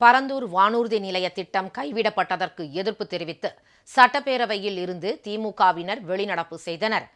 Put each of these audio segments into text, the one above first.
பரந்தூர் வானூர்தி நிலைய திட்டம் கைவிடப்பட்டதற்கு எதிர்ப்பு தெரிவித்து சட்டப்பேரவையில் இருந்து திமுகவினர் வெளிநடப்பு செய்தனர்.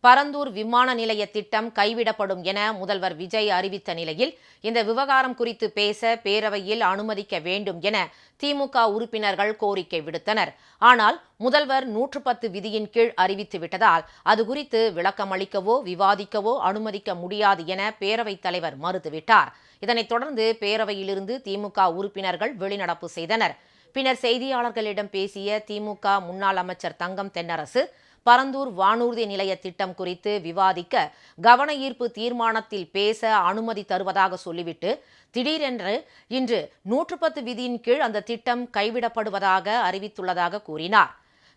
பரந்தூர் விமான நிலைய திட்டம் கைவிடப்படும் என முதல்வர் விஜய் அறிவித்த நிலையில் இந்த விவகாரம் குறித்து பேச பேரவையில் அனுமதிக்க வேண்டும் என திமுக உறுப்பினர்கள் கோரிக்கை விடுத்தனர். ஆனால் முதல்வர் 110 விதியின் கீழ் அறிவித்து விட்டதால் அது குறித்து விளக்கமளிக்கவோ விவாதிக்கவோ அனுமதிக்க முடியாது என பேரவைத் தலைவர் மறுத்துவிட்டார். இதனைத் தொடர்ந்து பேரவையிலிருந்து திமுக உறுப்பினர்கள் வெளிநடப்பு செய்தனர். பின்னர் செய்தியாளர்களிடம் பேசிய திமுக முன்னாள் அமைச்சர் தங்கம் தென்னரசு, பரந்தூர் வானூர்தி நிலைய திட்டம் குறித்து விவாதிக்க கவன ஈர்ப்பு தீர்மானத்தில் பேச அனுமதி தருவதாக சொல்லிவிட்டு திடீரென்று இன்று 110 விதியின் கீழ் அந்த திட்டம் கைவிடப்படுவதாக அறிவித்துள்ளதாக கூறினார்.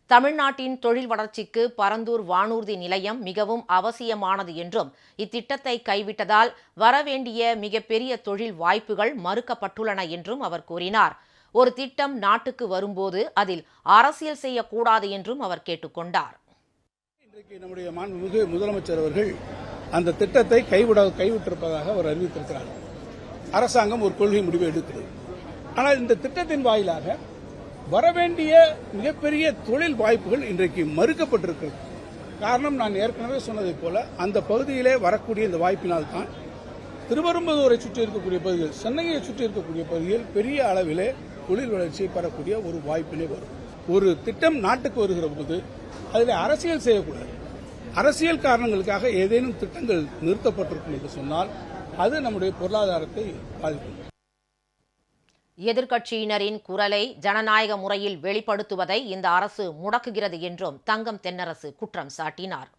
தமிழ்நாட்டின் தொழில் வளர்ச்சிக்கு பரந்தூர் வானூர்தி நிலையம் மிகவும் அவசியமானது என்றும் இத்திட்டத்தை கைவிட்டதால் வரவேண்டிய மிகப்பெரிய தொழில் வாய்ப்புகள் மறுக்கப்பட்டுள்ளன என்றும் அவர் கூறினார். ஒரு திட்டம் நாட்டுக்கு வரும்போது அதில் அரசியல் செய்யக்கூடாது என்றும் அவர் கேட்டுக்கொண்டார். இன்றைக்கு நம்முடைய மாண்புமிகு முதலமைச்சர் அவர்கள் அந்த திட்டத்தை கைவிட்டிருப்பதாக அவர் அறிவித்திருக்கிறார். அரசாங்கம் ஒரு கொள்கை முடிவை எடுக்கிறது. ஆனால் இந்த திட்டத்தின் வாயிலாக வரவேண்டிய மிகப்பெரிய தொழில் வாய்ப்புகள் இன்றைக்கு மறுக்கப்பட்டிருக்கிறது. காரணம், நான் ஏற்கனவே சொன்னதைப் போல அந்த பகுதியிலே வரக்கூடிய இந்த வாய்ப்பினால்தான் திருவெரும்புதூரை சுற்றி இருக்கக்கூடிய பகுதிகள், சென்னையை சுற்றி இருக்கக்கூடிய பகுதியில் பெரிய அளவிலே தொழில் வளர்ச்சியை பெறக்கூடிய ஒரு வாய்ப்பினை வரும். ஒரு திட்டம் நாட்டுக்கு வருகிற போது அதில் அரசியல் செய்யக்கூடாது. அரசியல் காரணங்களுக்காக ஏதேனும் திட்டங்கள் நிறுத்தப்பட்டிருக்கும் என்று சொன்னால் அது நம்முடைய பொருளாதாரத்தை பாதிக்கும். எதிர்க்கட்சியினரின் குரலை ஜனநாயக முறையில் வெளிப்படுத்துவதை இந்த அரசு முடக்குகிறது என்றும் தங்கம் தென்னரசு குற்றம் சாட்டினார்.